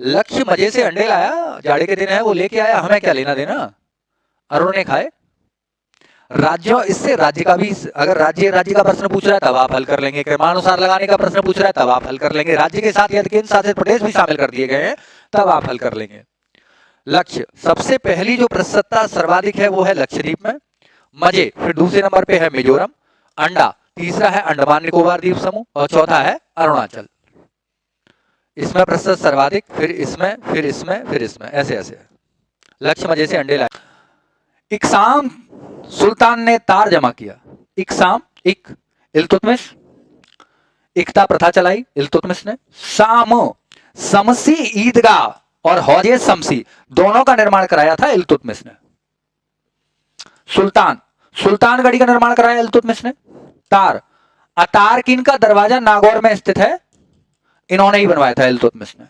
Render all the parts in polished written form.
लक्ष्य मजे से अंडे लाया, जाड़े के दिन है वो लेके आया, हमें क्या लेना देना, अरुण ने खाए। राज्यों, इससे राज्य का भी, अगर राज्य का प्रश्न पूछ रहा है तब आप हल कर लेंगे, क्रमानुसार लगाने का प्रश्न पूछ रहा है तब आप हल कर लेंगे, राज्य के साथ यदि केंद्र शासित प्रदेश भी शामिल कर दिए गए हैं तब आप हल कर लेंगे। लक्ष्य, सबसे पहली जो प्रशस्ता सर्वाधिक है वो है लक्षद्वीप में, मजे फिर दूसरे नंबर पे है मिजोरम, अंडा तीसरा है अंडमान निकोबार द्वीप समूह और चौथा है अरुणाचल। इसमें प्रतिशत सर्वाधिक, फिर इसमें, फिर इसमें, फिर इसमें, ऐसे ऐसे लक्ष्य मजे से अंडे लाए। इकसाम सुल्तान ने तार जमा किया, इकसाम इल्तुतमिश, इकता प्रथा चलाई इल्तुतमिश ने। शाम शमसी ईदगाह और हौजे शमसी दोनों का निर्माण कराया था इल्तुतमिश ने। सुल्तान गढ़ी का निर्माण कराया इल्तुतमिश ने। तार, अतारकिन का दरवाजा नागौर में स्थित है, इन्होंने ही बनवाया था इल्तुतमिश ने।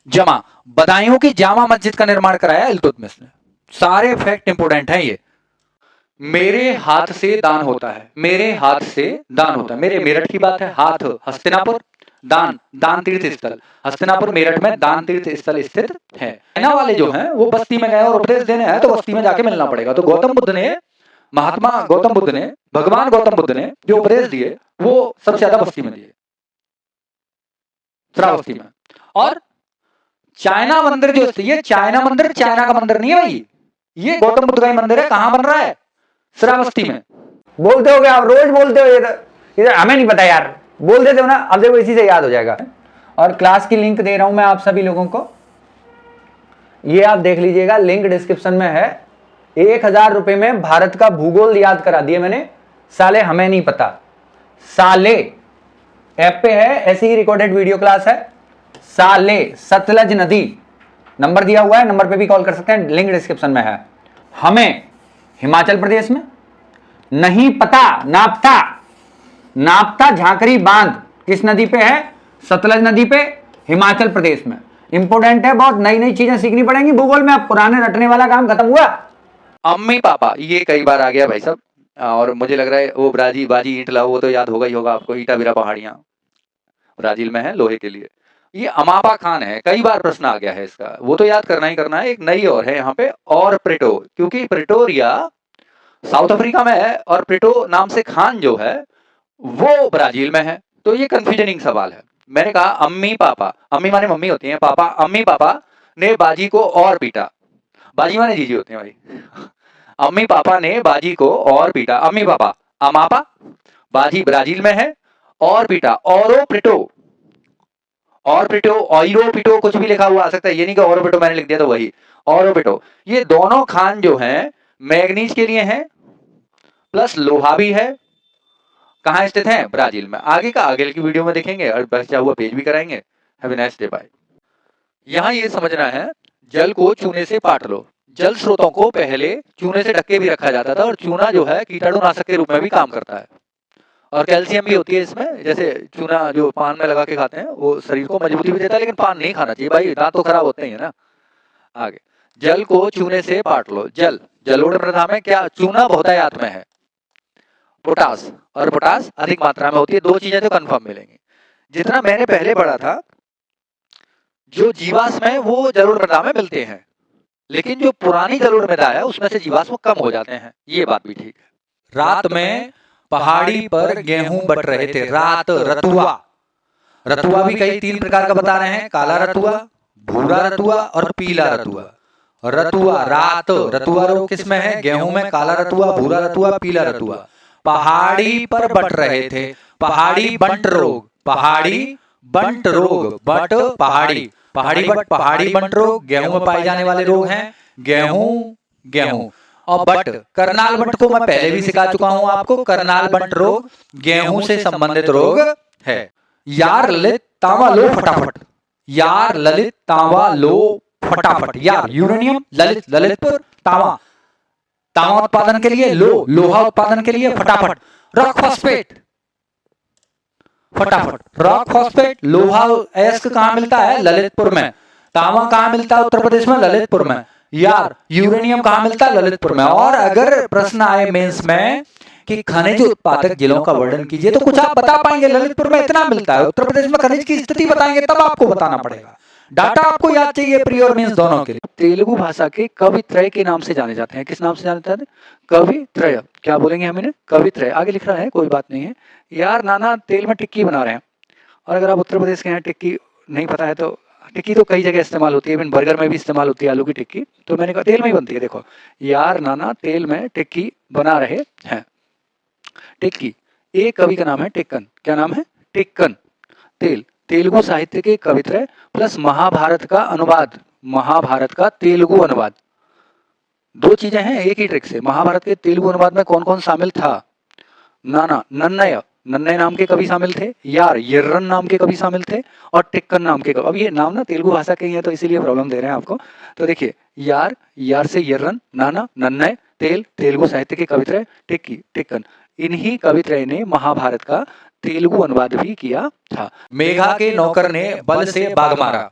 जमा, बदायूं की जामा मस्जिद का निर्माण कराया इल्तुतमिश ने। सारे फैक्ट इंपोर्टेंट हैं ये। मेरे हाथ से दान होता है, मेरे हाथ से दान होता है, मेरे मेरठ की बात है, हाथ हस्तिनापुर, दान तीर्थ स्थल हस्तिनापुर मेरठ में दान तीर्थ स्थल स्थित है। चाइना वाले जो हैं वो बस्ती में गए और उपदेश देने हैं तो बस्ती में जाके मिलना पड़ेगा। तो गौतम बुद्ध ने, महात्मा गौतम बुद्ध ने, भगवान गौतम बुद्ध ने जो उपदेश दिए वो सबसे ज्यादा बस्ती में दिए, श्रावस्ती में। और चाइना मंदिर जो, ये चाइना मंदिर चाइना का मंदिर नहीं है भाई, ये गौतम बुद्ध का ही मंदिर है। कहां बन रहा है? श्रावस्ती में। बोलते हो क्या आप? रोज बोलते हो ये हमें नहीं पता यार, बोल देते हो ना। अब देखो इसी से याद हो जाएगा। और क्लास की लिंक दे रहा हूं मैं आप सभी लोगों को, ये आप देख लीजिएगा, लिंक डिस्क्रिप्शन में है। 1000 रुपए में भारत का भूगोल याद करा दिए मैंने। साले हमें नहीं पता, साले ऐप पे है, ऐसी ही रिकॉर्डेड वीडियो क्लास है। साले सतलज नदी, नंबर दिया हुआ है, नंबर पे भी कॉल कर सकते हैं, लिंक डिस्क्रिप्शन में है। हमें हिमाचल प्रदेश में नहीं पता, नापता झांकरी बांध किस नदी पे है? सतलज नदी पे, हिमाचल प्रदेश में। इंपोर्टेंट है बहुत, नई नई चीजें सीखनी पड़ेंगी भूगोल में। अब पुराने रटने वाला काम खत्म हुआ। अम्मी पापा, ये कई बार आ गया भाई साहब, और मुझे लग रहा है वो बाजी ईंट लाओ, वो तो याद होगा ही होगा आपको, ईटा बिरा पहाड़ियां ब्राजील में है लोहे के लिए। ये अमापा खान है, कई बार प्रश्न आ गया है इसका, वो तो याद करना ही करना है। एक नई और है यहाँ पे, और प्रेटो, क्योंकि प्रेटोरिया साउथ अफ्रीका में है और प्रेटो नाम से खान जो है वो ब्राजील में है। तो ये कंफ्यूजनिंग सवाल है। मैंने कहा अम्मी पापा, अम्मी माने मम्मी होती है, पापा, अम्मी पापा ने बाजी को और पीटा, बाजी माने जीजी होते हैं भाई। अम्मी पापा ने बाजी को और पीटा, अम्मी पापा, अमापा, बाजी ब्राजील में है, और पीटा, औरो प्रेटो, और पिटो, ऑयरो पिटो, कुछ भी लिखा हुआ आ सकता है, ये नहीं कि औरो पिटो मैंने लिख दिया तो वही, औरो पिटो। ये दोनों खान जो हैं मैग्नीज के लिए हैं, प्लस लोहा भी है। कहां स्थित है? ब्राजील में। आगे का आगे की वीडियो में देखेंगे और बचा हुआ पेज भी कराएंगे। Have a nice day, bye. यहां ये समझना है, जल को चूने से पाट लो। जल स्रोतों को पहले चूने से ढक के भी रखा जाता था, और चूना जो है कीटाणुनाशक के रूप में भी काम करता है, और कैल्शियम भी होती है इसमें। जैसे चूना जो पान में लगा के खाते हैं वो शरीर को मजबूती भी देता है, लेकिन पान नहीं खाना चाहिए भाई, दांत तो खराब होते ही है ना। आगे, जल को चूने से पाट लो। जलोढ़ मृदा में क्या चूना बहुतायत में है? पोटास, और पोटास अधिक मात्रा में होती है। दो चीजें तो कंफर्म मिलेंगी। जितना मैंने पहले पढ़ा था, जो जीवाश्म है वो जलोढ़ मृदा में मिलते हैं, लेकिन जो पुरानी जलोढ़ मृदा है उसमें से जीवाश्म कम हो जाते हैं, ये बात भी ठीक है। रात में पहाड़ी पर गेहूं बट रहे थे, रात, रतुआ भी कई 3 प्रकार का बता रहे हैं, काला रतुआ, भूरा रतुआ और पीला रतुआ। रतुआ, रात, रतुआ रोग किस में है? गेहूं में। काला रतुआ, भूरा रतुआ, पीला रतुआ। पहाड़ी पर बट रहे थे, पहाड़ी बंट रोग, पहाड़ी बंट रोग, बट पहाड़ी, पहाड़ी बंट रोग गेहूं में पाए जाने वाले रोग हैं। गेहूं और बट, करनाल बंट को मैं पहले भी सिखा चुका हूं आपको। करनाल बंट रोग गेहूं से संबंधित रोग है। यार ललित तांबा लो फटाफट, यार ललित तांबा लो फटाफट। यार यूरेनियम, ललितपुर, तांबा उत्पादन के लिए, लोहा उत्पादन के लिए, फटाफट। रॉक फॉस्फेट, फटाफट। रॉक फॉस्फेट, लोहा एस्क कहां मिलता है? ललितपुर में। तांबा कहां मिलता है? उत्तर प्रदेश में, ललितपुर में। यार यूरेनियम कहां मिलता है? ललितपुर में। और अगर प्रश्न आए मेंस में कि खनिज उत्पादक जिलों का वर्णन कीजिए, तो कुछ आप बता पाएंगे? ललितपुर में इतना मिलता है। उत्तर प्रदेश में खनिज की स्थिति बताएंगे तब आपको बताना पड़ेगा। डाटा आपको याद चाहिए प्री और मेंस दोनों के लिए। तेलुगु भाषा के कवित्रय के नाम से जाने जाते हैं। किस नाम से जाने जाते हैं? कवित्रय। क्या बोलेंगे हम इन्हें? कवित्रय। आगे लिख रहा है, कोई बात नहीं है। यार नाना तेल में टिक्की बना रहे हैं, और अगर आप उत्तर प्रदेश के हैं, टिक्की नहीं पता है तो टिक्की तो कई जगह इस्तेमाल होती है, इवन बर्गर में भी इस्तेमाल होती है आलू की टिक्की। तो मैंने कहा तेल में ही बनती है। देखो यार नाना तेल में टिक्की बना रहे हैं। टिक्की, एक कवि का नाम है टिक्कन। क्या नाम है? टिक्कन। तेल, तेलुगु साहित्य के कवित्रय प्लस महाभारत का अनुवाद, महाभारत का तेलुगु अनुवाद। दो चीजें हैं एक ही ट्रिक से। महाभारत के तेलुगु अनुवाद में कौन कौन शामिल था? नाना, नन्नय, नन्नय नाम के कवि शामिल थे, यार यर्रन नाम के कवि शामिल थे, और टिक्कन नाम के कवि। अब ये नाम ना तेलुगु भाषा के ही है तो इसीलिए प्रॉब्लम दे रहे हैं आपको। तो देखिए, यार, यार से यर्रन, नाना, नन्नय, तेल, तेलुगु साहित्य के कवित्रय, टिक्की, टिक्कन। इन्हीं कवित्रय ने महाभारत का तेलुगु अनुवाद भी किया था। मेघा के नौकर ने बल से बाघ मारा।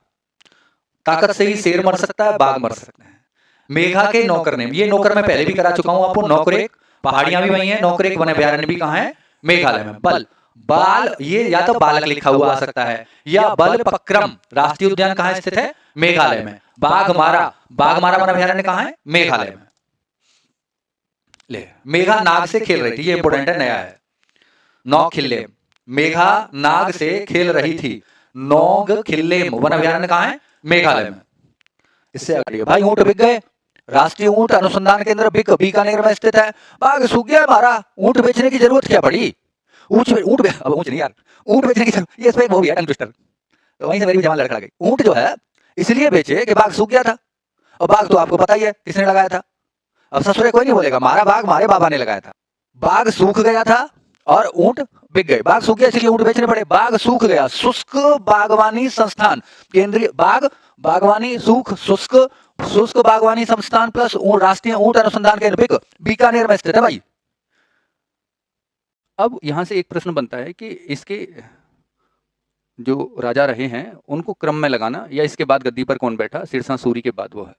ताकत से ही शेर मर सकता है, बाघ मर सकता है। मेघा के नौकर ने, ये नौकर मैं पहले भी करा चुका हूं आपको। नौकर एक पहाड़ियां भी वही है, नौकर एक वन अभयारण्य भी कहां है? मेघालय में। बल, बाल, ये या तो बालक लिखा हुआ आ सकता है, या बल पक्रम राष्ट्रीय उद्यान कहां स्थित है? मेघालय में। बाघ मारा, बाघ मारा वन अभयारण्य कहां है? मेघालय में। ले, मेघा नाग से खेल रही थी, ये इंपोर्टेंट है, नया है। नौ खिल्ले, मेघा नाग से खेल रही थी। नौग खिल्लेम वन अभयारण्य कहां है? मेघालय में। इससे आगे भाई ऊंट बिक गए। राष्ट्रीय ऊंट अनुसंधान केंद्र बीकानेर में स्थित है। बाघ सूख गया हमारा, ऊंट बेचने की जरूरत क्या पड़ी? ऊंट नहीं यार, ऊंट बेचने की जरूरत, ये इसमें वो भी है टंग ट्विस्टर। तो वहीं से मेरी भी जवान लड़खड़ा गई। ऊंट जो है इसलिए बेचे कि बाघ सूख गया था, और बाघ तो आपको पता ही है किसने लगाया था। अब ससुरे कोई नहीं बोलेगा, मारा बाघ मारे बाबा ने लगाया था। बाघ सूख गया था और ऊंट बिक गए। बाघ सूख गया इसलिए ऊंट बेचने पड़े। बाघ सूख गया, शुष्क बागवानी संस्थान केंद्रीय बाघ बागवानी सूख शुष्क शुष्क बागवानी संस्थान प्लस राष्ट्रीय ऊंट अनुसंधान केंद्र बीकानेर में स्थित है भाई। अब यहां से एक प्रश्न बनता है कि इसके जो राजा रहे हैं उनको क्रम में लगाना, या इसके बाद गद्दी पर कौन बैठा? शेरशाह सूरी के बाद वो है।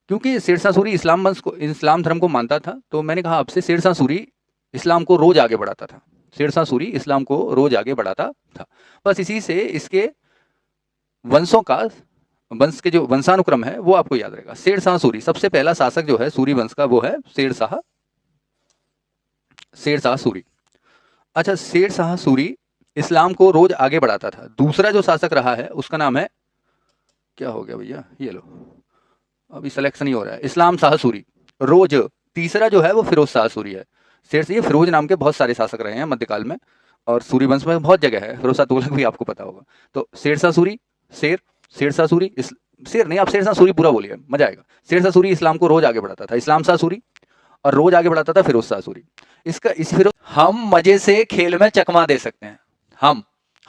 क्योंकि शेरशाह सूरी इस्लाम वंश को, इस्लाम धर्म को मानता था, तो मैंने कहा आपसे शेरशाह सूरी इस्लाम को रोज आगे बढ़ाता था। शेरशाह सूरी इस्लाम को रोज आगे बढ़ाता था। बस इसी से इसके वंशों का, वंश के जो वंशानुक्रम है वो आपको याद रहेगा। शेरशाह सूरी, सबसे पहला शासक जो है सूरी वंश का वो है शेरशाह सूरी। अच्छा, शेरशाह सूरी इस्लाम को रोज आगे बढ़ाता था। दूसरा जो शासक रहा है उसका नाम है, क्या हो गया भैया, ये लो अभी सिलेक्शन ही हो रहा है, इस्लाम शाह सूरी रोज। तीसरा जो है वो फिरोज शाह सूरी है। ये फिरोज नाम के बहुत सारे शासक रहे हैं मध्यकाल में, और सूरी वंश में बहुत जगह है। फिरोज शाह तुगलक भी आपको पता होगा। तो शेरशाह सूरी, शेरशाह सूरी, शेर नहीं, आप शेरशाह सूरी पूरा बोलिए, मजा आएगा। शेरशाह सूरी इस्लाम को रोज आगे बढ़ाता था। इस्लाम शाह सूरी, और रोज आगे बढ़ाता था फिरोज शाह सूरी। इसका इस फिरोज, हम मजे से खेल में चकमा दे सकते हैं।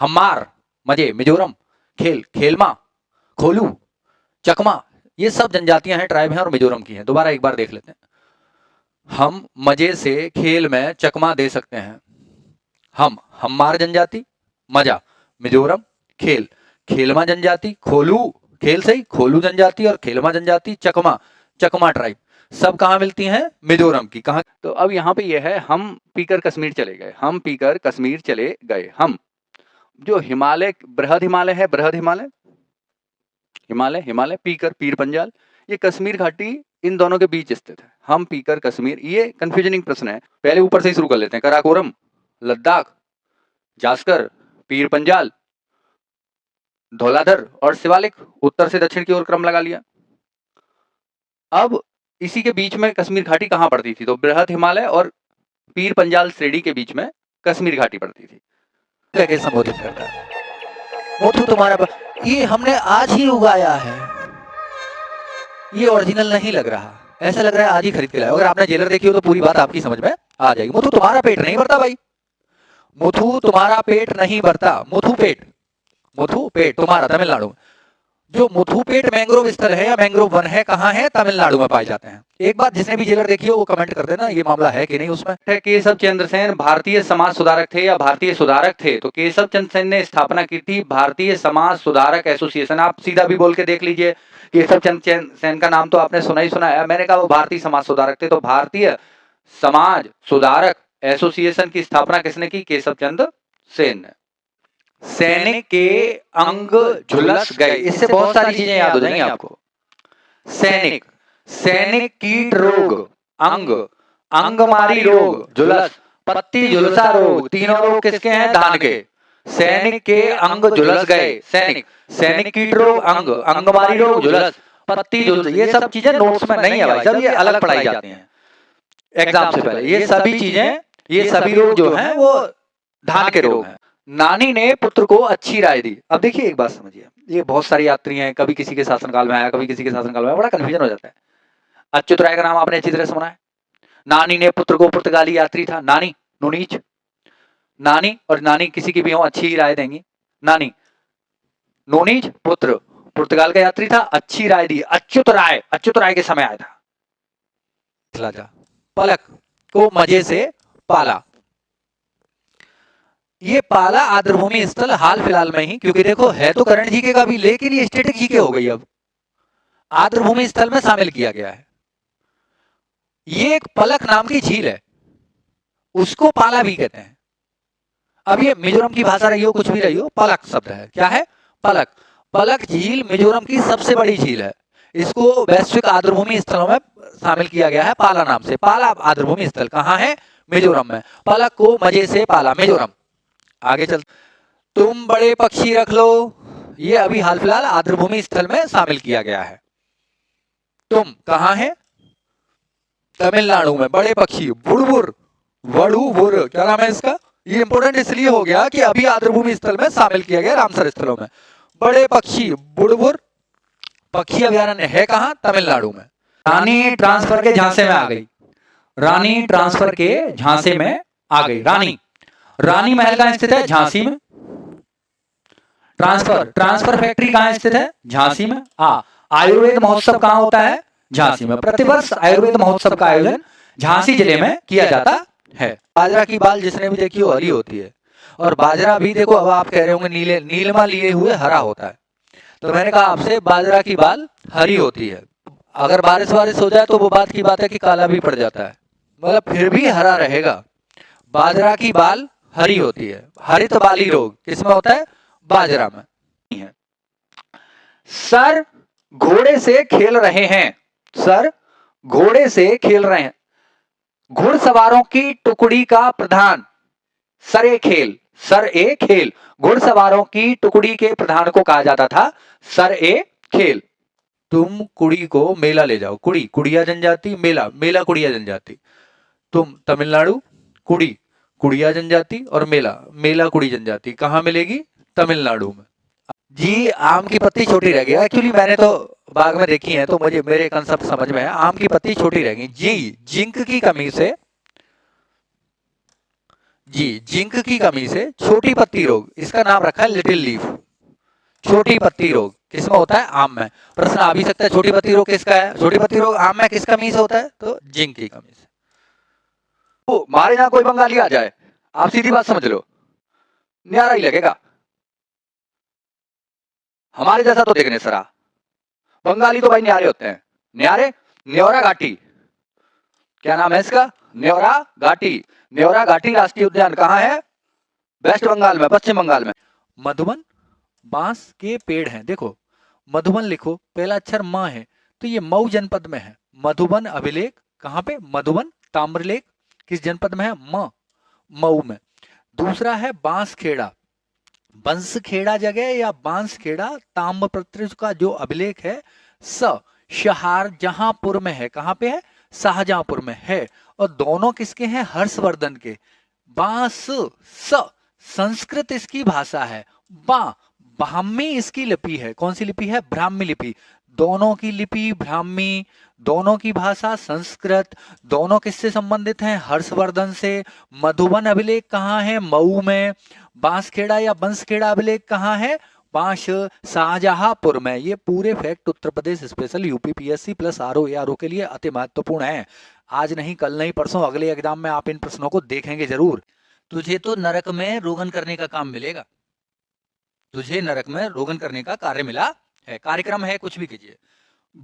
हमार मजे, मिजोरम, खेल, खेलमा, खोलू, चकमा, ये सब जनजातियां हैं, ट्राइब हैं और मिजोरम की हैं। दोबारा एक बार देख लेते हैं। हम मजे से खेल में चकमा दे सकते हैं। हमार जनजाति, मजा, मिजोरम, खेल, खेलमा जनजाति, खोलू, खेल सही, खोलू जनजाति, और खेलमा जनजाति, चकमा, चकमा ट्राइब, सब कहाँ मिलती हैं? मिजोरम की। कहाँ? तो अब यहाँ पे यह है, हम पीकर कश्मीर चले गए। हम पीकर कश्मीर चले गए। हम जो हिमालय, बृहद हिमालय है, बृहद हिमालय, हिमालय, हिमालय, पीकर, पीर पंजाल, ये कश्मीर घाटी इन दोनों के बीच स्थित है। हम पीकर कश्मीर, ये कंफ्यूजनिंग प्रश्न है, पहले ऊपर से ही शुरू कर लेते हैं। कराकोरम, लद्दाख, जास्कर, पीर पंजाल, धौलाधर और शिवालिक, उत्तर से दक्षिण की ओर क्रम लगा लिया। अब इसी के बीच में कश्मीर घाटी कहाँ पड़ती थी? तो बृहद हिमालय और पीर पंजाल श्रेणी के बीच में कश्मीर घाटी पड़ती थी। कैसे संबोधित करता है? मोथू तुम्हारा, ये हमने आज ही उगाया है, ये ओरिजिनल नहीं लग रहा, ऐसा लग रहा है आज ही खरीद के लाया। अगर आपने जेलर देखी हो तो पूरी बात आपकी समझ में आ जाएगी। मोथू तुम्हारा पेट नहीं भरता भाई, मोथू तुम्हारा पेट नहीं भरता। मोथू पेट तुम्हारा तमिलनाडु में। जो मुथुपेट मैंग्रोव स्थल है या मैंग्रोव वन है, कहाँ है? तमिलनाडु में पाए जाते हैं। एक बात जिसने भी जेलर देखी हो वो कमेंट कर देना, ये मामला है कि नहीं उसमें। केशव चंद्र सेन भारतीय समाज सुधारक थे या भारतीय सुधारक थे? तो केशव चंद्र सेन ने स्थापना की थी भारतीय समाज सुधारक एसोसिएशन। आप सीधा भी बोल के देख लीजिए, केशव चंद्र सेन का नाम तो आपने सुना ही सुना है। मैंने कहा वो भारतीय समाज सुधारक थे, तो भारतीय समाज सुधारक एसोसिएशन की स्थापना किसने की? केशव चंद्र सेन ने। सैनिक के अंग झुलस गए। इससे बहुत सारी चीजें याद हो जाएंगी आपको। सैनिक, सैनिक कीट रोग, अंग, अंगमारी रोग, झुलस, पत्ती झुलसा रोग। तीनों रोग किसके हैं? धान के। सैनिक के अंग झुलस गए। सैनिक, सैनिक कीट रोग, अंग, अंगमारी रोग, झुलस, पत्ती झुलस। ये सब चीजें नोट्स में नहीं है भाई साहब, ये अलग पढ़ाई जाती हैं एग्जाम से पहले। ये सभी चीजें, ये सभी रोग जो हैं वो धान के रोग हैं। नानी ने पुत्र को अच्छी राय दी। अब देखिए एक बात समझिए, ये बहुत सारे यात्री हैं, कभी किसी के शासनकाल में आया, कभी किसी के शासनकाल में आया, बड़ा कन्फ्यूजन हो जाता है। अच्युत राय का नाम आपने अच्छी तरह सुना है। नानी ने पुत्र को, पुर्तगाली यात्री था नानी, नुनीच, नानी और नानी किसी की भी हो अच्छी ही राय देंगी। नानी, नोनीज पुत्र, पुर्तगाल का यात्री था, अच्छी राय दी। अच्युत राय के समय आया था। पलक को मजे से पाला। ये पाला आर्द्रभूमि स्थल हाल फिलहाल में ही, क्योंकि देखो है तो करंट जीके का भी, लेकिन ये स्टैटिक जीके हो गई। अब आर्द्रभूमि स्थल में शामिल किया गया है। ये एक पलक नाम की झील है, उसको पाला भी कहते हैं। अब ये मिजोरम की भाषा रही हो, कुछ भी रही हो, पलक शब्द है। क्या है? पलक। पलक झील मिजोरम की सबसे बड़ी झील है। इसको वैश्विक आर्द्रभूमि स्थलों में शामिल किया गया है पाला नाम से। पाला आर्द्रभूमि स्थल कहाँ है? मिजोरम में। पलक को मजे से पाला, मिजोरम। आगे चल, तुम बड़े पक्षी रख लो, ये अभी हाल फिलहाल आर्द्रभूमि स्थल में शामिल किया गया है। तुम कहाँ है? तमिलनाडु में। बड़े पक्षी, बुड़बुर, वड़ुबुर, क्या नाम है इसका? ये इंपोर्टेंट इसलिए हो गया कि अभी आर्द्रभूमि स्थल में शामिल किया गया रामसर स्थलों में। बड़े पक्षी बुड़बुर पक्षी अभयारण्य है कहाँ? तमिलनाडु में। रानी ट्रांसफर के झांसे में आ गई। रानी ट्रांसफर के झांसे में आ गई। रानी, रानी महल कहाँ स्थित है? झांसी में। ट्रांसफर फैक्ट्री कहाँ स्थित है? झांसी में। आयुर्वेद महोत्सव कहाँ होता है? झांसी में। प्रतिवर्ष आयुर्वेद महोत्सव का आयोजन झांसी जिले में किया जाता है। बाजरा की बाल जिसने भी देखी हो हरी होती है, और बाजरा भी देखो, अब आप कह रहे होंगे नीले, नीलमा लिए हुए हरा होता है, तो मैंने कहा आपसे बाजरा की बाल हरी होती है। अगर बारिश हो जाए तो वो बात की बात है कि काला भी पड़ जाता है, मतलब फिर भी हरा रहेगा। बाजरा की बाल हरी होती है। हरित बाली रोग किसमें होता है? बाजरा में। सर घोड़े से खेल रहे हैं। सर घोड़े से खेल रहे हैं। घुड़सवारों की टुकड़ी का प्रधान। सर ए खेल, सर ए खेल। घुड़सवारों की टुकड़ी के प्रधान को कहा जाता था सर ए खेल। तुम कुड़ी को मेला ले जाओ। कुड़ी, कुड़िया जनजाति, मेला, मेला कुड़िया जनजाति। तुम तमिलनाडु, कुड़ी, कुड़िया जनजाति, और मेला, मेला कुड़ी जनजाति। कहाँ मिलेगी? तमिलनाडु में। जी, आम की पत्ती छोटी रह गई। एक्चुअली मैंने तो बाग में देखी है, तो मुझे मेरे कंसेप्ट समझ में है। आम की पत्ती छोटी रह गई। जी, जिंक की कमी से, जी जिंक की कमी से छोटी पत्ती रोग, इसका नाम रखा है लिटिल लीफ। छोटी पत्ती रोग किसमें होता है? आम में। प्रश्न आ भी सकता है छोटी पत्ती रोग किसका है? छोटी पत्ती रोग आम में किस कमी से होता है? तो जिंक की कमी से। तो हमारे यहाँ कोई बंगाली आ जाए, आप सीधी बात समझ लो, न्यारा ही लगेगा। हमारे जैसा तो देखने सरा, बंगाली तो भाई न्यारे होते हैं। न्यारे, न्योरा घाटी, क्या नाम है इसका? न्योरा घाटी। न्योरा घाटी राष्ट्रीय उद्यान कहाँ है? वेस्ट बंगाल में, पश्चिम बंगाल में। मधुबन बांस के पेड़ हैं। देखो मधुबन लिखो, पहला अक्षर म है, तो ये मऊ जनपद में है। मधुबन अभिलेख कहाँ पे? मधुबन। ताम्रलेख किस जनपद में है? मऊ में। दूसरा है बांसखेड़ा, बंसखेड़ा जगह या बांसखेड़ा, ताम्रपत्र का जो अभिलेख है शाहजहांपुर में है। कहाँ पे है? शाहजहांपुर में है। और दोनों किसके हैं? हर्षवर्धन के। बांस संस्कृत इसकी भाषा है। ब्राह्मी इसकी लिपि है। कौन सी लिपि है? ब्राह्मी लिपि। दोनों की लिपि ब्राह्मी, दोनों की भाषा संस्कृत, दोनों किससे संबंधित हैं? हर्षवर्धन से। मधुबन अभिलेख कहाँ है? मऊ में। बांसखेड़ा या बंसखेड़ा अभिलेख कहाँ है? शाहजहांपुर में। ये पूरे fact Uttar Pradesh special UPPSC plus RO के लिए अति महत्वपूर्ण है। आज नहीं, कल नहीं, परसों अगले एग्जाम में आप इन प्रश्नों को देखेंगे जरूर। तुझे तो नरक में रोगन करने का काम मिलेगा। तुझे नरक में रोगन करने का कार्य मिला है, कार्यक्रम है, कुछ भी कीजिए।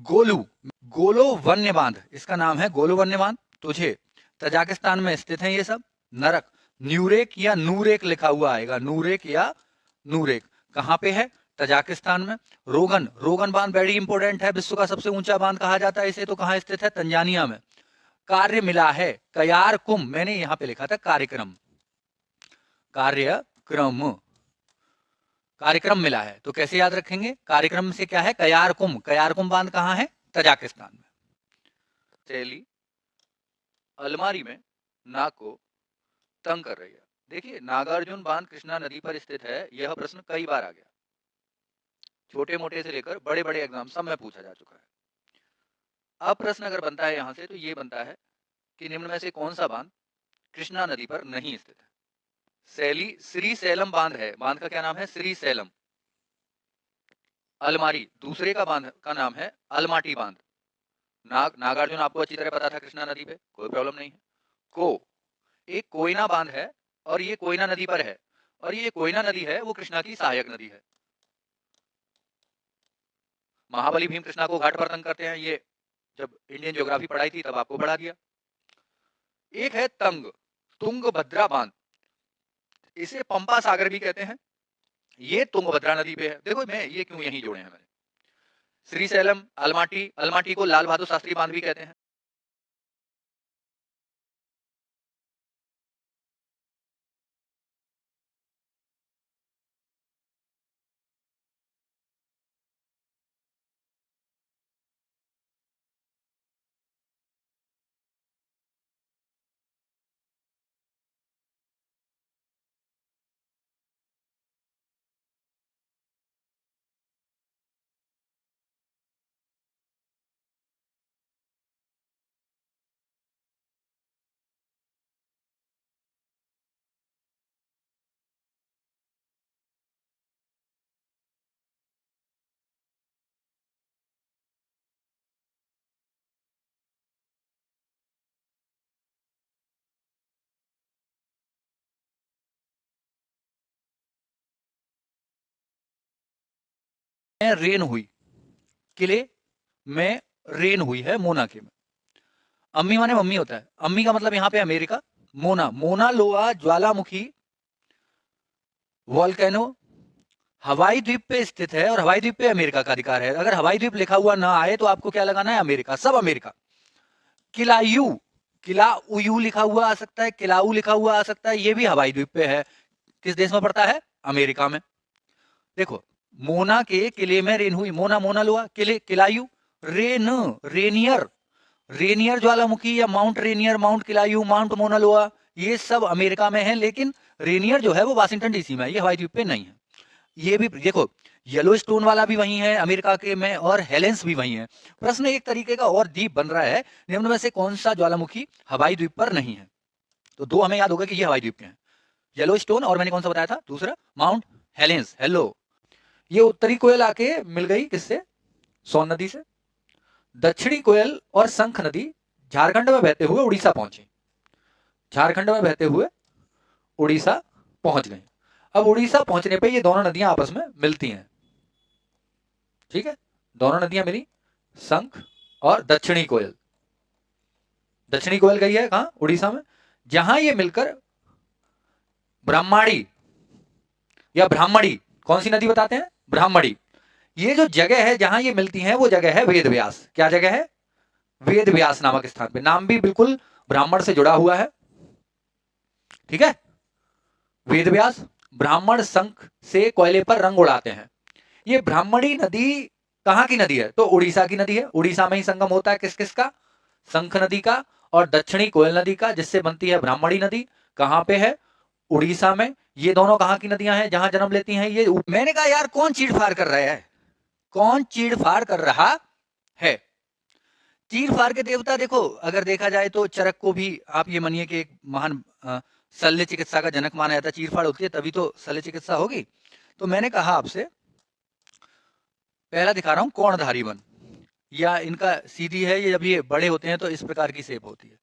गोलो वन्य बांध, इसका नाम है गोलो वन्य बांध। तुझे तजाकिस्तान में स्थित है ये सब। नरक, न्यूरेक या नूरेक लिखा हुआ आएगा, नूरेक या नूरेक कहाँ पे है? तजाकिस्तान में। रोगन, रोगन बांध वेरी इंपोर्टेंट है, विश्व का सबसे ऊंचा बांध कहा जाता है इसे, तो कहाँ स्थित है? तंजानिया में। कार्य मिला है, कयारकुम, मैंने यहां पे लिखा था कार्यक्रम, कार्यक्रम, कार्यक्रम मिला है, तो कैसे याद रखेंगे? कार्यक्रम से क्या है? कयारकुम, कयारकुम बांध कहाँ है? तजाकिस्तान में। शैली अलमारी में नाक को तंग कर रही है। देखिए, नागार्जुन बांध कृष्णा नदी पर स्थित है, यह प्रश्न कई बार आ गया, छोटे मोटे से लेकर बड़े बड़े एग्जाम सब में पूछा जा चुका है। अब प्रश्न अगर बनता है यहां से, तो ये बनता है कि निम्न में से कौन सा बांध कृष्णा नदी पर नहीं स्थित है? शैली श्री सैलम बांध है, बांध का क्या नाम है? श्री सैलम। अलमारी दूसरे का बांध का नाम है अलमाटी बांध। नागार्जुन आपको अच्छी तरह पता था कृष्णा नदी पे, कोई प्रॉब्लम नहीं है। एक कोयना बांध है और ये कोयना नदी पर है, और ये कोयना नदी है वो कृष्णा की सहायक नदी है। महाबली भीम कृष्णा को घाट पर तंग करते हैं, ये जब इंडियन ज्योग्राफी पढ़ाई थी तब आपको पढ़ा दिया। एक है तंग, तुंगभद्रा बांध, इसे पंपा सागर भी कहते हैं, ये तुंगभद्रा नदी पे है। देखो मैं ये क्यों यहीं जोड़े हैं मैंने। श्रीशैलम, अलमाटी, अलमाटी को लाल बहादुर शास्त्री बांध भी कहते हैं। रेन हुई, किले में रेन हुई है मोना के में। अम्मी माने मम्मी होता है, अम्मी का मतलब यहाँ पे अमेरिका। मोना, मोना लोआ ज्वालामुखी वॉल्केनो हवाई द्वीप पे स्थित है, और हवाई द्वीप पे अमेरिका का अधिकार है। अगर हवाई द्वीप लिखा हुआ ना आए तो आपको क्या लगाना है? अमेरिका, सब अमेरिका। किलायू, किलाउयू लिखा हुआ आ सकता है, किलाऊ लिखा हुआ आ सकता है, ये भी हवाई द्वीप पे है। किस देश में पड़ता है? अमेरिका में। देखो, मोना के किले में रेन हुई, मोना, मोना लोआ, किले, किलायू, रेन, रेनियर, रेनियर ज्वालामुखी या mount Rainier, mount किलायू, mount Mona लोआ, ये सब अमेरिका में है, लेकिन रेनियर जो है वो वाशिंगटन डीसी में है, ये हवाई द्वीप पे नहीं है। ये भी देखो, येलो स्टोन वाला भी वही है अमेरिका के में, और हेलेंस भी वही है। प्रश्न एक तरीके का और डीप बन रहा है, निम्न में से कौन सा ज्वालामुखी हवाई द्वीप पर नहीं है? तो दो हमें याद होगा कि ये हवाई द्वीप के हैं, येलो स्टोन, और मैंने कौन सा बताया था दूसरा? Mount Helens. हेलो, ये उत्तरी कोयल आके मिल गई किससे? सोन नदी से। दक्षिणी कोयल और शंख नदी झारखंड में बहते हुए उड़ीसा पहुंची, झारखंड में बहते हुए उड़ीसा पहुंच गई। अब उड़ीसा पहुंचने पे ये दोनों नदियां आपस में मिलती हैं, ठीक है, दोनों नदियां मिली, शंख और दक्षिणी कोयल। दक्षिणी कोयल गई है कहां? उड़ीसा में, जहां ये मिलकर ब्रह्माणी या ब्राह्मणी, कौन सी नदी बताते हैं? ब्राह्मणी। ये जो जगह है जहां ये मिलती हैं वो जगह है वेद व्यास। क्या जगह है? वेद व्यास नामक स्थान पे। नाम भी बिल्कुल ब्राह्मण से जुड़ा हुआ है, ठीक है। वेद व्यास, ब्राह्मण शंख से कोयले पर रंग उड़ाते हैं। ये ब्राह्मणी नदी कहां की नदी है? तो उड़ीसा की नदी है। उड़ीसा में ही संगम होता है किस किस का? शंख नदी का और दक्षिणी कोयल नदी का, जिससे बनती है ब्राह्मणी नदी। कहां पे है? उड़ीसा में। ये दोनों कहां की नदियां हैं जहां जन्म लेती हैं ये? मैंने कहा यार कौन चीड़फाड़ कर रहा है, कौन चीड़फाड़ कर रहा है? चीड़फाड़ के देवता देखो, अगर देखा जाए तो चरक को भी आप ये मानिए कि एक महान शल्य चिकित्सा का जनक माना जाता है। चीड़फाड़ होती है तभी तो शल्य चिकित्सा होगी। तो मैंने कहा आपसे, पहला दिखा रहा हूं कोणधारी वन, या इनका सीधी है, ये जब ये बड़े होते हैं तो इस प्रकार की शेप होती है,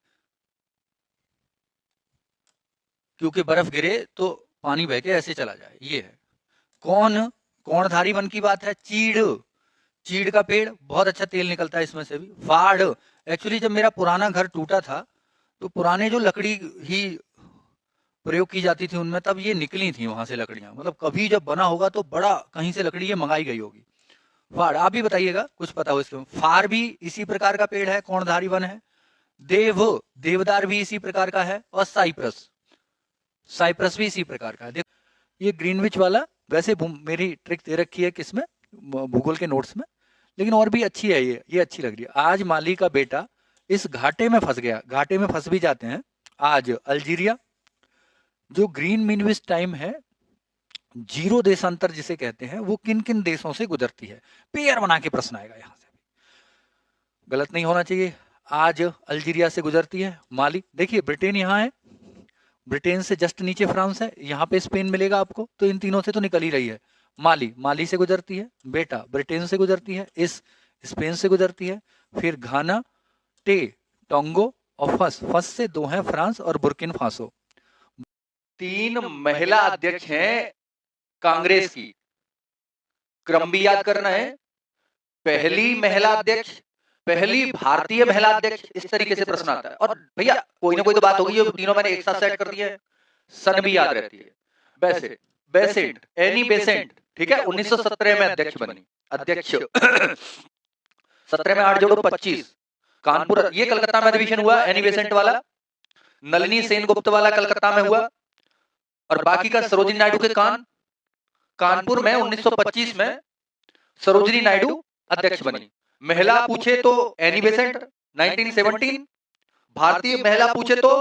क्योंकि बर्फ गिरे तो पानी बह के ऐसे चला जाए। ये है कोणधारी वन की बात है। चीड़, चीड़ का पेड़, बहुत अच्छा तेल निकलता है इसमें से भी। फाड़, एक्चुअली जब मेरा पुराना घर टूटा था तो पुराने जो लकड़ी ही प्रयोग की जाती थी उनमें, तब ये निकली थी वहां से लकड़ियां। मतलब कभी जब बना होगा तो बड़ा कहीं से लकड़ी ये मंगाई गई होगी। फाड़, आप भी बताइएगा कुछ पता हो इसके। फार भी इसी प्रकार का पेड़ है, कोणधारी वन है। देवदार भी इसी प्रकार का है। और साइप्रस भी इसी प्रकार का है। देखो ये ग्रीनविच वाला, वैसे मेरी ट्रिक दे रखी है किसमें, भूगोल के नोट्स में, लेकिन और भी अच्छी है ये अच्छी लग रही है। आज माली का बेटा इस घाटे में फंस गया, घाटे में फंस भी जाते हैं। आज अल्जीरिया, जो ग्रीन मिनविस टाइम है, जीरो देशांतर जिसे कहते हैं, वो किन किन देशों से गुजरती है। पेयर बना के प्रश्न आएगा यहां से, गलत नहीं होना चाहिए। आज अल्जीरिया से गुजरती है। माली, देखिए ब्रिटेन यहाँ है, ब्रिटेन से जस्ट नीचे फ्रांस है, यहाँ पे स्पेन मिलेगा आपको, तो इन तीनों से तो निकल ही रही है। माली से गुजरती है, बेटा ब्रिटेन से गुजरती है, इस स्पेन से गुजरती है। फिर घाना, टोंगो और फस से दो हैं, फ्रांस और बुर्किन फासो। 3 महिला अध्यक्ष हैं कांग्रेस की। क्रम भी याद करना है। पहली महिला अध्यक्ष, पहली भारतीय महिला अध्यक्ष, इस तरीके से प्रश्न आता है। और भैया कोई ना कोई तो बात होगी, जो तीनों मैंने एक साथ सेट कर दिया है। सन भी याद रहती है। बेसेंट, एनी बेसेंट, ठीक है, 1917 में अध्यक्ष बनी। अध्यक्ष 17 में 8 जोड़ो 25। कानपुर, ये कलकत्ता में अधिवेशन हुआ एनी बेसेंट वाला। नलिनी सेनगुप्त वाला कलकत्ता में हुआ। और बाकी का सरोजिनी नायडू के कानपुर में 1925 में सरोजिनी नायडू अध्यक्ष बनी। महिला पूछे तो एनी बेसेंट 1917, भारतीय महिला पूछे तो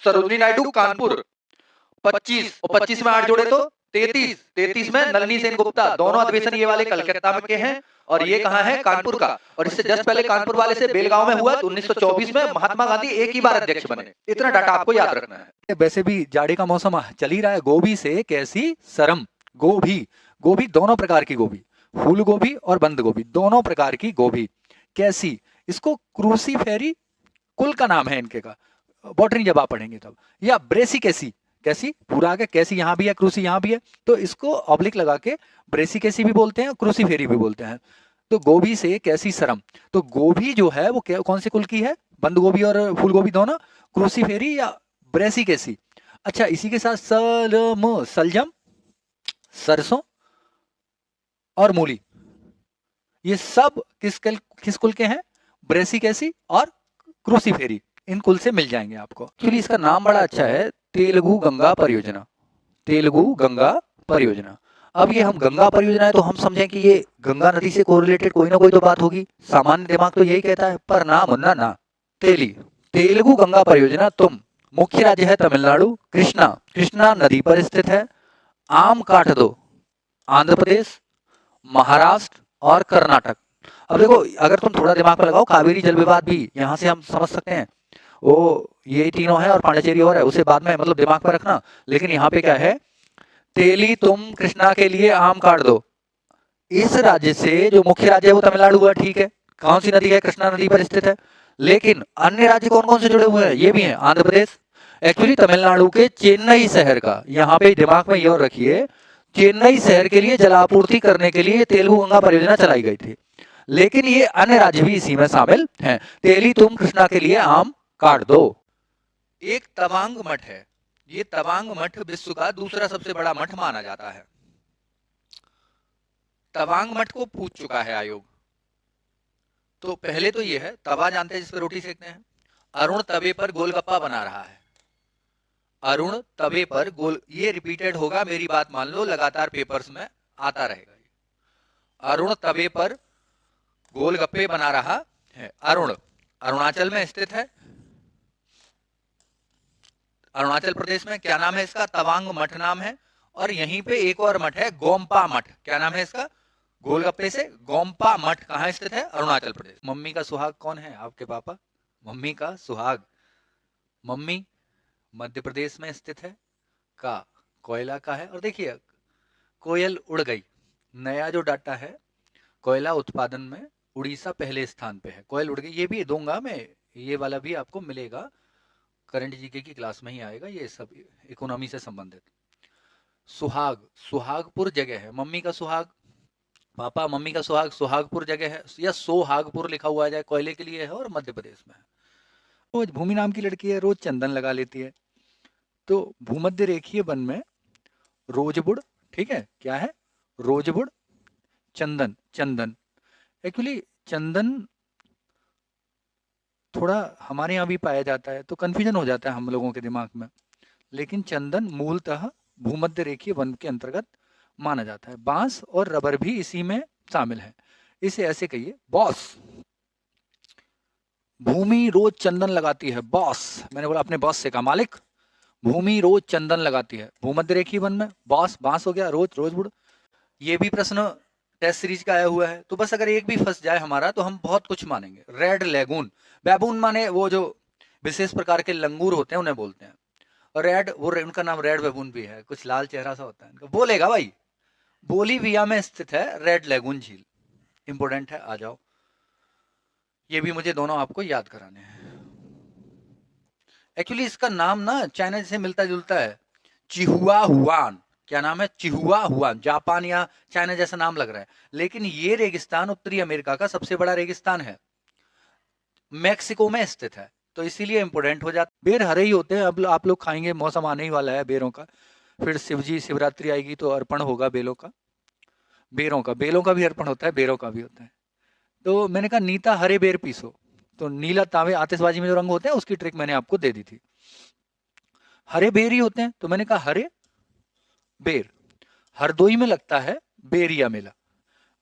सरोजिनी नायडू कानपुर 25, और 25 में 8 जोड़े तो 33 में नलिनी सेनगुप्ता। दोनों अधिवेशन ये वाले कलकत्ता में के हैं, और ये कहां है, कानपुर का। और इससे जस्ट पहले कानपुर वाले से बेलगांव में हुआ, तो 1924 में महात्मा गांधी एक ही बार अध्यक्ष बने। इतना डाटा आपको याद रखना है। वैसे भी जाड़े का मौसम चल ही रहा है। गोभी से कैसी शर्म। गोभी दोनों प्रकार की गोभी, फूल गोभी और बंद गोभी, दोनों प्रकार की गोभी। कैसी, इसको क्रूसीफेरी कुल का नाम है इनके का, बॉटनी जब आप पढ़ेंगे तब। या ब्रेसी कैसी पूरा आगे, कैसी यहाँ भी है, क्रूसी यहाँ भी है, तो इसको ऑब्लिक लगा के ब्रेसी कैसी भी बोलते हैं, क्रूसीफेरी भी बोलते हैं। तो गोभी से कैसी शर्म, तो गोभी जो है वो कौन से कुल की है, बंद गोभी और फूल गोभी दोनों, क्रूसीफेरी या ब्रेसी कैसी। अच्छा, इसी के साथ सलजम, सरसों और मूली, ये सब किस कुल के हैं, ब्रेसी कैसी और क्रूसीफेरी, इन कुल से मिल जाएंगे आपको। एक्चुअली इसका नाम बड़ा अच्छा है, तेलुगु गंगा परियोजना। तेलुगु गंगा परियोजना। अब ये हम गंगा परियोजना है तो हम समझें कि ये गंगा नदी से कोरिलेटेड कोई ना कोई तो बात होगी, सामान्य दिमाग तो यही कहता है, पर ना मुन्ना ना। तेलुगु गंगा परियोजना, तुम, मुख्य राज्य है तमिलनाडु, कृष्णा नदी पर स्थित है। आम काट दो, आंध्र प्रदेश, महाराष्ट्र और कर्नाटक। अब देखो, अगर तुम थोड़ा दिमाग पर लगाओ, कावेरी जल विवाद भी यहाँ से हम समझ सकते हैं, वो ये तीनों है और पांडिचेरी और है, उसे बाद में मतलब दिमाग पर रखना। लेकिन यहाँ पे क्या है, तेली तुम कृष्णा के लिए आम काट दो। इस राज्य से जो मुख्य राज्य है वो तमिलनाडु हुआ, ठीक है, कौन सी नदी है, कृष्णा नदी पर स्थित है। लेकिन अन्य राज्य कौन कौन से जुड़े हुए हैं, ये भी है, आंध्र प्रदेश। एक्चुअली तमिलनाडु के चेन्नई शहर का, यहाँ पे दिमाग में ये और रखिए, चेन्नई शहर के लिए जलापूर्ति करने के लिए तेलुगु गंगा परियोजना चलाई गई थी। लेकिन ये अन्य राज्य भी इसी में शामिल हैं। तेली तुम कृष्णा के लिए आम काट दो। एक तवांग मठ है, ये तवांग मठ विश्व का दूसरा सबसे बड़ा मठ माना जाता है। तवांग मठ को पूछ चुका है आयोग। तो पहले तो ये है, तवा जानते हैं जिस पर रोटी सेकते हैं। अरुण तवे पर गोलगप्पा बना रहा है। अरुण तवे पर गोल, ये रिपीटेड होगा, मेरी बात मान लो, लगातार पेपर्स में आता रहेगा। अरुण तवे पर गोलगप्पे बना रहा है। अरुण अरुणाचल में स्थित है, अरुणाचल प्रदेश में। क्या नाम है इसका, तवांग मठ नाम है। और यहीं पे एक और मठ है, गोम्पा मठ। क्या नाम है इसका, गोलगप्पे से गोम्पा मठ। कहाँ स्थित है, अरुणाचल प्रदेश। मम्मी का सुहाग कौन है, आपके पापा। मम्मी का सुहाग, मम्मी मध्य प्रदेश में स्थित है, का कोयला का है। और देखिए, कोयल उड़ गई, नया जो डाटा है, कोयला उत्पादन में उड़ीसा पहले स्थान पे है। कोयल उड़ गई, ये भी दूंगा मैं, ये वाला भी आपको मिलेगा, करंट जीके की क्लास में ही आएगा, ये सब इकोनॉमी से संबंधित। सुहाग, सुहागपुर जगह है। मम्मी का सुहाग, पापा मम्मी का सुहाग, सुहागपुर जगह है, या सोहागपुर लिखा हुआ जाए, कोयले के लिए है और मध्य प्रदेश में है। रोज भूमि नाम की लड़की है, रोज चंदन लगा लेती है। तो भूमध्य रेखीय वन में रोजबुड, ठीक है, क्या है, रोजबुड, चंदन, चंदन। एक्चुअली चंदन थोड़ा हमारे यहाँ भी पाया जाता है, तो कन्फ्यूजन हो जाता है हम लोगों के दिमाग में, लेकिन चंदन मूलतः भूमध्य रेखीय वन के अंतर्गत माना जाता है। बांस और रबर भी इसी में शामिल है। इसे ऐसे कहिए, बॉस भूमि रोज चंदन लगाती है, बॉस, मैंने बोला अपने बॉस से कहा, मालिक भूमि रोज चंदन लगाती है भूमध्य रेखीय वन में, बॉस बांस हो गया, रोज रोजबुड। ये भी प्रश्न टेस्ट सीरीज का आया हुआ है, तो बस अगर एक भी फंस जाए हमारा तो हम बहुत कुछ मानेंगे। रेड लेगून, बैबून माने वो जो विशेष प्रकार के लंगूर होते हैं उन्हें बोलते हैं, और रेड वो उनका नाम रेड बैबून भी है, कुछ लाल चेहरा सा होता है इनका। बोलेगा भाई, बोलीविया में स्थित है रेड लेगून झील, इंपोर्टेंट है, आ जाओ। ये भी मुझे दोनों आपको याद कराने हैं। एक्चुअली इसका नाम ना चाइना से मिलता जुलता है, चिहुआ हुआन। क्या नाम है, चिहुआ हुआन। जापान या चाइना जैसा नाम लग रहा है, लेकिन ये रेगिस्तान उत्तरी अमेरिका का सबसे बड़ा रेगिस्तान है, मैक्सिको में स्थित है, तो इसीलिए इंपोर्टेंट हो जाता। बेर हरे ही होते हैं, अब आप लोग खाएंगे, मौसम आने ही वाला है बेरों का, फिर शिवजी शिवरात्रि आएगी तो अर्पण होगा बेलों का, बेरों का, बेलों का भी अर्पण होता है, बेरों का भी होता है। तो मैंने कहा नीता हरे बेर पीसो, तो नीला तांबे आतिशबाजी में जो रंग होते हैं उसकी ट्रिक मैंने आपको दे दी थी, हरे बेर ही होते हैं, तो मैंने कहा हरे बेर। हरदोई में लगता है बेरिया मेला,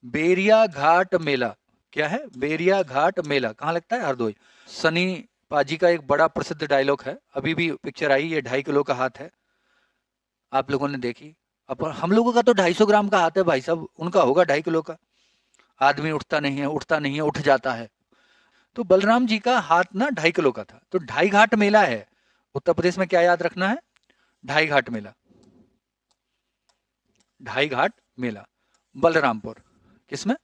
बेरिया घाट मेला, क्या है, बेरिया घाट मेला कहाँ लगता है, हरदोई। सनी पाजी का एक बड़ा प्रसिद्ध डायलॉग है, अभी भी पिक्चर आई, ये 2.5 किलो का हाथ है, आप लोगों ने देखी। अब हम लोगों का तो 250 ग्राम का हाथ है भाई साहब, उनका होगा 2.5 किलो का। आदमी उठता नहीं है, उठता नहीं है, उठ जाता है। तो बलराम जी का हाथ ना 2.5 किलो का था, तो 2.5 घाट मेला है। उत्तर प्रदेश में क्या याद रखना है, 2.5 घाट मेला, 2.5 घाट मेला, बलरामपुर, किसमें,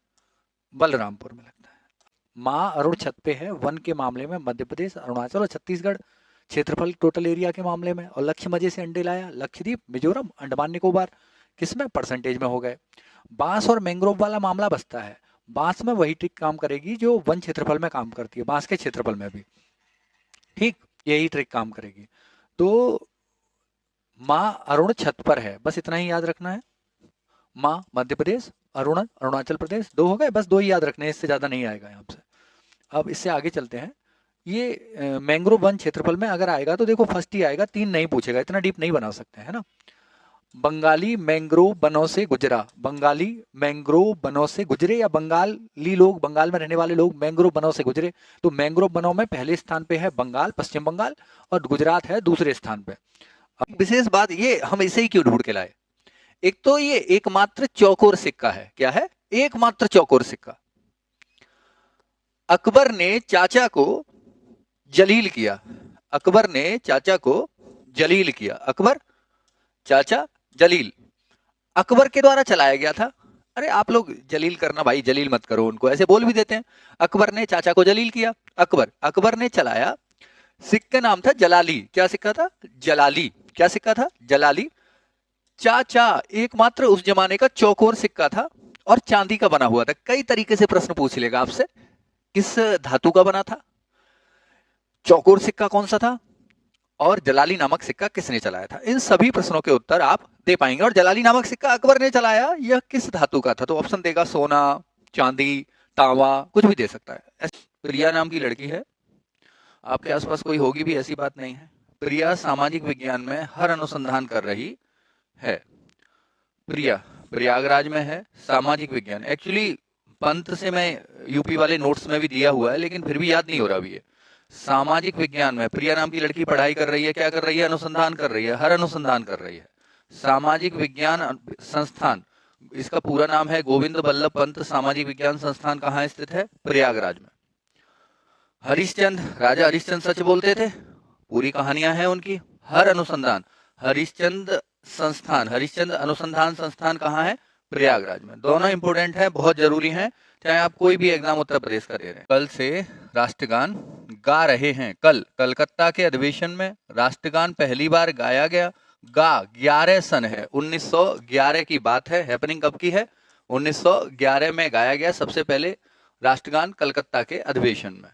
बलरामपुर में लगता है। माँ अरुण छत पे है वन के मामले में, मध्य प्रदेश, अरुणाचल और छत्तीसगढ़। क्षेत्रफल टोटल एरिया के मामले में, और लक्ष्य मजे से अंडे लाया, लक्षद्वीप, मिजोरम, अंडमान निकोबार, किसमें, परसेंटेज में हो गए। बांस और मैंग्रोव वाला मामला बचता है, बांस में वही ट्रिक काम करेगी जो वन क्षेत्रफल में काम करती है, बांस के क्षेत्रफल में भी, ठीक, यही ट्रिक काम करेगी। तो माँ अरुण छत पर है, बस इतना ही याद रखना है। माँ मध्य प्रदेश, अरुण अरुणाचल प्रदेश, 2 हो गए, बस 2 ही याद रखने हैं, इससे ज्यादा नहीं आएगा यहाँ से। अब इससे आगे चलते हैं। ये मैंग्रोव वन क्षेत्रफल में अगर आएगा तो देखो फर्स्ट ही आएगा, 3 नहीं पूछेगा, इतना डीप नहीं बना सकते है ना। बंगाली मैंग्रोव वनों से गुजरा, बंगाली मैंग्रोव वनों से गुजरे, या बंगाली लोग, बंगाल में रहने वाले लोग मैंग्रोव वनों से गुजरे। तो मैंग्रोव वनों में पहले स्थान पे है बंगाल, पश्चिम बंगाल, और गुजरात है दूसरे स्थान पे। अब विशेष बात ये, हम इसे ही क्यों ढूंढ के लाए, एक तो ये एकमात्र चौकोर सिक्का है, क्या है, एकमात्र चौकोर सिक्का। अकबर ने चाचा को जलील किया, अकबर ने चाचा को जलील किया, अकबर चाचा जलील, अकबर के द्वारा चलाया गया था। अरे आप लोग जलील करना भाई, जलील मत करो उनको, ऐसे बोल भी देते हैं। अकबर ने चाचा को जलील किया, अकबर, अकबर ने चलाया, सिक्का नाम था जलाली, क्या सिक्का था, जलाली, क्या सिक्का था, जलाली। चाचा एकमात्र उस जमाने का चौकोर सिक्का था, और चांदी का बना हुआ था। कई तरीके से प्रश्न पूछ लेगा आपसे, किस धातु का बना था, चौकोर सिक्का कौन सा था, और जलाली नामक सिक्का किसने चलाया था, इन सभी प्रश्नों के उत्तर आप दे पाएंगे। और जलाली नामक सिक्का अकबर ने चलाया, यह किस धातु का था, तो ऑप्शन देगा सोना, चांदी, तांबा, कुछ भी दे सकता है। प्रिया नाम की लड़की है, आपके आसपास कोई होगी भी, ऐसी बात नहीं है। प्रिया सामाजिक विज्ञान में हर अनुसंधान कर रही है। प्रिया प्रयागराज में है, सामाजिक विज्ञान। एक्चुअली पंत से मैं यूपी वाले नोट्स में भी दिया हुआ है, लेकिन फिर भी याद नहीं हो रहा अभी। सामाजिक विज्ञान में प्रिया नाम की लड़की पढ़ाई कर रही है, क्या कर रही है, अनुसंधान कर रही है, हर अनुसंधान कर रही है। सामाजिक विज्ञान संस्थान, इसका पूरा नाम है गोविंद बल्लभ पंत सामाजिक विज्ञान संस्थान, कहाँ स्थित है, प्रयागराज में। हरिश्चंद्र, राजा हरिश्चंद्र सच बोलते थे, पूरी कहानियां हैं उनकी। हर अनुसंधान, हरिश्चंद्र संस्थान, हरिश्चंद्र अनुसंधान संस्थान कहाँ है, प्रयागराज में। दोनों इंपोर्टेंट है, बहुत जरूरी है, चाहे आप कोई भी एग्जाम उत्तर प्रदेश का दे रहे हैं। कल से राष्ट्रगान गा रहे हैं, कल कलकत्ता के अधिवेशन में राष्ट्रगान पहली बार गाया गया। गा 11 सन है, 1911 की बात है। हैपनिंग कब की है, 1911 में गाया गया सबसे पहले राष्ट्रगान कलकत्ता के अधिवेशन में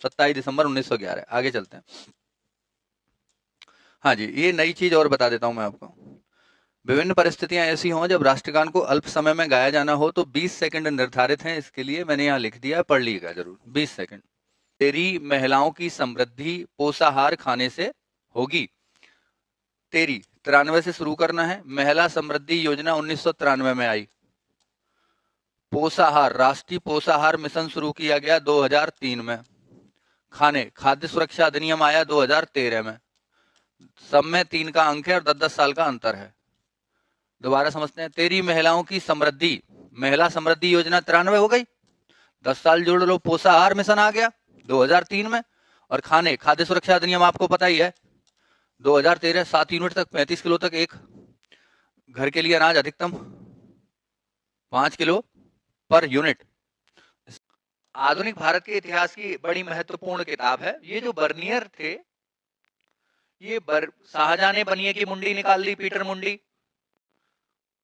27 दिसंबर 1911। आगे चलते हैं। हाँ जी, ये नई चीज और बता देता हूँ मैं आपको। विभिन्न परिस्थितियां ऐसी हों जब राष्ट्रगान को अल्प समय में गाया जाना हो तो 20 सेकंड निर्धारित हैं। इसके लिए मैंने यहाँ लिख दिया, पढ़ लीजिएगा जरूर। 20 सेकंड। तेरी महिलाओं की समृद्धि पोषाहार खाने से होगी। तेरी 93 से शुरू करना है। महिला समृद्धि योजना 1993 में आई। पोषाहार, राष्ट्रीय पोषाहार मिशन शुरू किया गया 2003 में। खाद्य सुरक्षा अधिनियम आया 2013 में। सब में 3 का अंक है और 10-10 साल का अंतर है। दोबारा समझते हैं। तेरी महिलाओं की समृद्धि, महिला समृद्धि योजना 93 हो गई, 10 साल जोड़ लो, पोषाहार मिशन आ गया 2003 में। और खाद्य सुरक्षा अधिनियम आपको पता ही है 2013। 7 यूनिट तक 35 किलो तक एक घर के लिए अनाज अधिकतम 5 किलो पर यूनिट। आधुनिक भारत के इतिहास की बड़ी महत्वपूर्ण किताब है। ये जो बर्नियर थे, ये शाहजहां ने बनिए की मुंडी निकाल दी, पीटर मुंडी।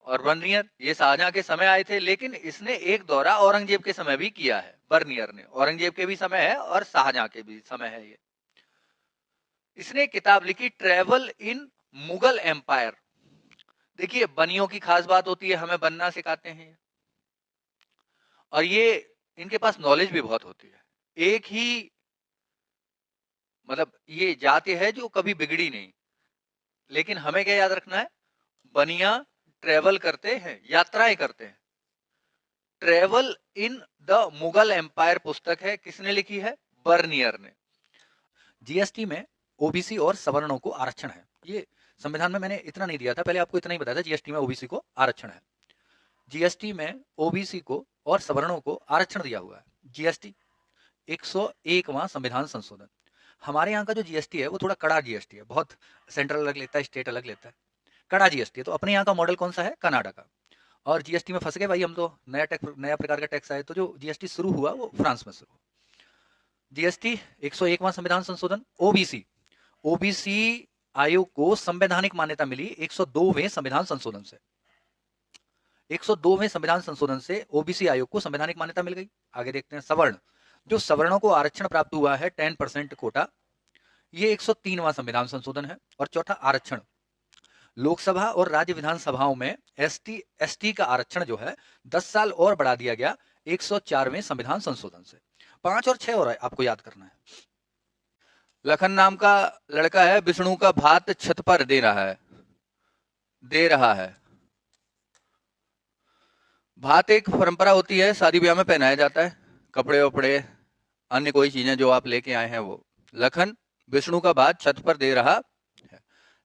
और बर्नियर ये शाहजहां के समय आए थे, लेकिन इसने एक दौरा औरंगजेब के समय भी किया है। बर्नियर ने औरंगजेब के भी समय है और शाहजहां के भी समय है। ये इसने किताब लिखी, ट्रेवल इन मुगल एम्पायर। देखिए, बनियों की खास बात होती है, हमें बनना सिखाते हैं और ये इनके पास नॉलेज भी बहुत होती है। एक ही मतलब ये जाति है जो कभी बिगड़ी नहीं। लेकिन हमें क्या याद रखना है, बनिया ट्रेवल करते हैं, यात्राएं करते हैं। Travel in the Mughal empire पुस्तक है, किसने लिखी है? बर्नियर ने। जीएसटी में ओबीसी और सवर्णों को आरक्षण है। ये संविधान में मैंने इतना नहीं दिया था, पहले आपको इतना ही बताया था, जीएसटी में ओबीसी को आरक्षण है। जीएसटी में ओबीसी को और सवर्णों को आरक्षण दिया हुआ है। जीएसटी 101वां संविधान संशोधन। हमारे यहाँ का जो जीएसटी है वो थोड़ा कड़ा जीएसटी है, बहुत सेंट्रल अलग लेता है, स्टेट अलग लेता है, कड़ा जीएसटी है। तो अपने यहाँ का मॉडल कौन सा है? कनाडा का। और जीएसटी में फंस गए भाई हम तो, नया प्रकार का टैक्स आया। तो जो जीएसटी शुरू हुआ वो फ्रांस में शुरू। जीएसटी 101वां संविधान संशोधन। ओबीसी, ओबीसी आयोग को संवैधानिक मान्यता मिली 102वें संविधान संशोधन से। 102वें संविधान संशोधन से ओबीसी आयोग को संवैधानिक मान्यता मिल गई। आगे देखते हैं। सवर्ण, जो सवर्णों को आरक्षण प्राप्त हुआ है 10% कोटा, ये 103वां संविधान संशोधन है। और चौथा, आरक्षण। लोकसभा और राज्य विधानसभाओं में एसटी का आरक्षण जो है 10 साल और बढ़ा दिया गया 104वें संविधान संशोधन से। 5 और 6 और आपको याद करना है। लखन नाम का लड़का है, विष्णु का भात छत पर दे रहा है। भात एक परंपरा होती है, शादी ब्याह में पहनाया जाता है, कपड़े वपड़े अन्य कोई चीजें जो आप लेके आए हैं वो। लखन विष्णु का भात छत पर दे रहा है।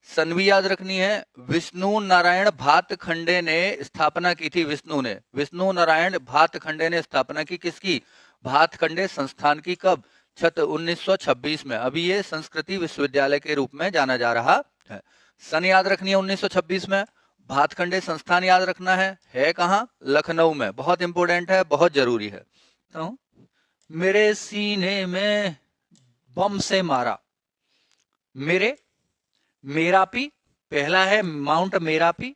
सनवी याद रखनी है। विष्णु नारायण भातखंडे ने स्थापना की थी। विष्णु नारायण भातखंडे ने स्थापना की, किसकी? भातखंडे संस्थान की। कब? 1926 में। अभी ये संस्कृति विश्वविद्यालय के रूप में जाना जा रहा है। सन याद रखनी है 1926 में। भातखंडे संस्थान याद रखना है कहाँ? लखनऊ में। बहुत इंपॉर्टेंट है, बहुत जरूरी है। तो मेरे सीने में बम से मारा। मेरापी, पहला है माउंट मेरापी,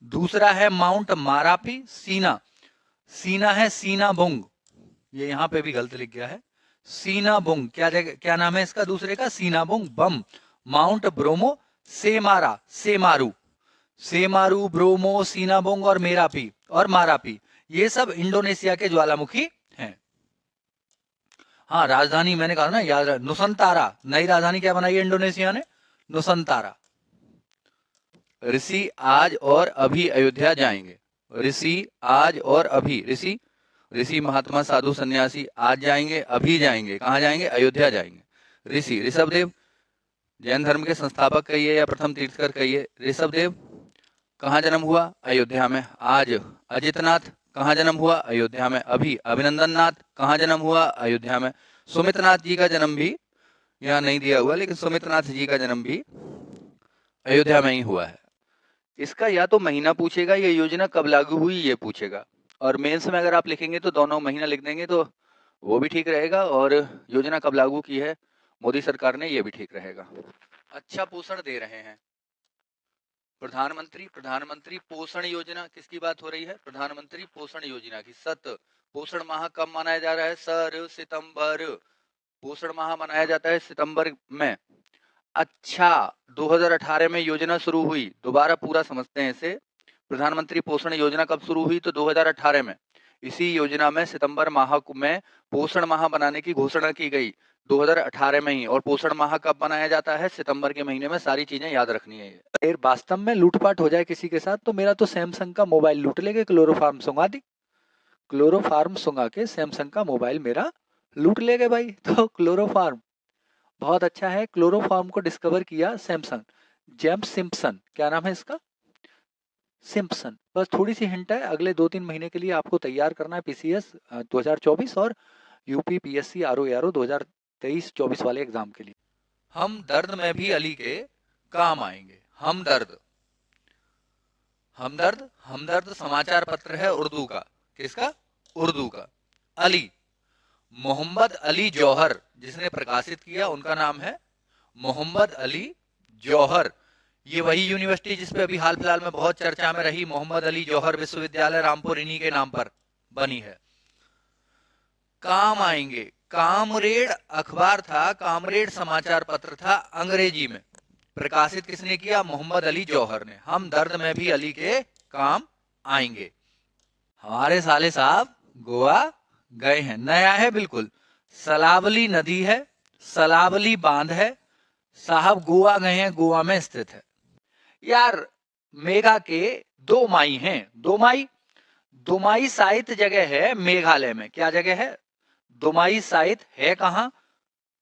दूसरा है माउंट मारापी। सीना है सीनाबुंग, ये यहां पे भी गलत लिख गया है। सीनाबुंग क्या नाम है इसका दूसरे का? सीनाबुंग बम। माउंट ब्रोमो, सेमारू, ब्रोमो, सीनाबुंग और मेरापी और मारापी, ये सब इंडोनेशिया के ज्वालामुखी हैं। हाँ, राजधानी मैंने कहा ना, याद रख, नुसंतारा। नई राजधानी क्या बनाई है इंडोनेशिया ने? नुसंतारा। ऋषि आज और अभी अयोध्या जाएंगे। ऋषि आज और अभी, ऋषि महात्मा साधु सन्यासी आज जाएंगे, अभी जाएंगे। कहाँ जाएंगे? अयोध्या जाएंगे। ऋषि ऋषभदेव, जैन धर्म के संस्थापक कहिए या प्रथम तीर्थकर कहिए। ऋषभदेव कहाँ जन्म हुआ? अयोध्या में। आज अजितनाथ कहाँ जन्म हुआ? अयोध्या में। अभी अभिनंदन नाथ कहाँ जन्म हुआ? अयोध्या में। सुमितनाथ जी का जन्म भी यहाँ नहीं दिया हुआ, लेकिन सुमितनाथ जी का जन्म भी अयोध्या में ही हुआ है। इसका या तो महीना पूछेगा या योजना कब लागू हुई ये पूछेगा। और मेंस में अगर आप लिखेंगे तो दोनों महीना लिख देंगे तो वो भी ठीक रहेगा, और योजना कब लागू की है मोदी सरकार ने ये भी ठीक रहेगा। अच्छा पोषण दे रहे हैं। प्रधानमंत्री पोषण योजना, किसकी बात हो रही है? प्रधानमंत्री पोषण योजना की। पोषण माह कब मनाया जा रहा है? सितंबर। पोषण माह मनाया जाता है सितंबर में। अच्छा, 2018 में योजना शुरू हुई, दोबारा पूरा समझते हैं इसे। प्रधानमंत्री पोषण योजना कब शुरू हुई? तो 2018 में। इसी योजना में सितंबर माह में पोषण माह बनाने की घोषणा की गई 2018 में ही। और पोषण माह कब बनाया जाता है? सितंबर के महीने में। सारी चीजें याद रखनी है। फिर वास्तव में लूटपाट हो जाए किसी के साथ तो मेरा तो सैमसंग का मोबाइल लूट लेके क्लोरोफार्म सुंगा दी, क्लोरोफार्म सुंगा के सैमसंग का मोबाइल मेरा लूट ले गए भाई। तो क्लोरोफार्म बहुत अच्छा है। क्लोरोफार्म को डिस्कवर किया सैमसंग, जेम्स सिम्पसन। क्या नाम है इसका? सिम्पसन। बस थोड़ी सी हिंट है, अगले 2-3 महीने के लिए आपको तैयार करना है पीसीएस 2024 और यूपी पीएससी आरओ 2023-24 वाले एग्जाम के लिए। हम दर्द में भी अली के काम आएंगे। हमदर्द, हमदर्द, हमदर्द समाचार पत्र है उर्दू का। किसका? उर्दू का। अली, मोहम्मद अली जौहर जिसने प्रकाशित किया उनका नाम है मोहम्मद अली जौहर। ये वही यूनिवर्सिटी जिसपे अभी हाल फिलहाल में बहुत चर्चा में रही, मोहम्मद अली जौहर विश्वविद्यालय रामपुर, इन्हीं के नाम पर बनी है। काम आएंगे, कामरेड अखबार था, कामरेड समाचार पत्र था, अंग्रेजी में प्रकाशित किसने किया? मोहम्मद अली जौहर ने। हम दर्द में भी अली के काम आएंगे। हमारे साले साहब गोवा गए हैं, नया है बिल्कुल। सलावली नदी है, सलावली बांध है, साहब गोवा गए हैं, गोवा में स्थित है। यार मेघा के 2 माई हैं। 2 माई, दुमाई साहित्य जगह है मेघालय में। क्या जगह है? दुमाई साहित्य है कहां?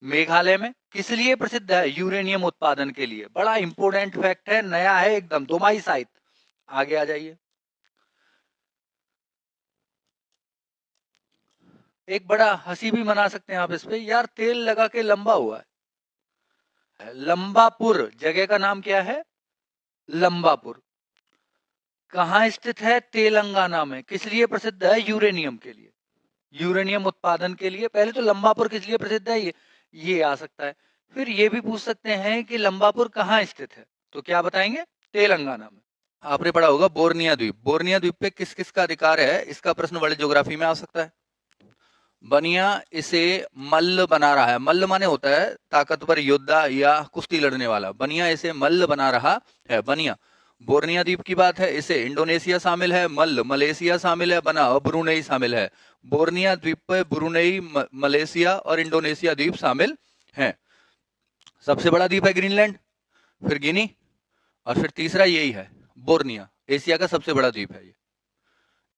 मेघालय में। किस लिए प्रसिद्ध है? यूरेनियम उत्पादन के लिए। बड़ा इंपोर्टेंट फैक्ट है, नया है एकदम, दुमाई साहित्य। आगे आ जाइए। एक बड़ा हंसी भी मना सकते हैं आप इस पे। यार तेल लगा के लंबा हुआ है। लंबापुर जगह का नाम क्या है? लंबापुर। कहाँ स्थित है? तेलंगाना में। किस लिए प्रसिद्ध है? यूरेनियम के लिए, यूरेनियम उत्पादन के लिए। पहले तो लंबापुर किस लिए प्रसिद्ध है ये आ सकता है। फिर ये भी पूछ सकते हैं कि लंबापुर कहाँ स्थित है, तो क्या बताएंगे? तेलंगाना में। आपने पढ़ा होगा बोर्निया द्वीप। बोर्निया द्वीप पे किस किस का अधिकार है? इसका प्रश्न वर्ल्ड ज्योग्राफी में आ सकता है। बनिया इसे मल्ल बना रहा है। मल्ल माने होता है ताकतवर योद्धा या कुश्ती लड़ने वाला। बनिया इसे मल्ल बना रहा है। बनिया। बोर्निया द्वीप की बात है, इसे इंडोनेशिया शामिल है। मल्ल मलेशिया शामिल है। बना ब्रुनेई शामिल है। बोर्निया द्वीप पे ब्रुनेई, मलेशिया और इंडोनेशिया द्वीप शामिल हैं। सबसे बड़ा द्वीप है ग्रीनलैंड, फिर गिनी और फिर तीसरा यही है बोर्निया। एशिया का सबसे बड़ा द्वीप है ये।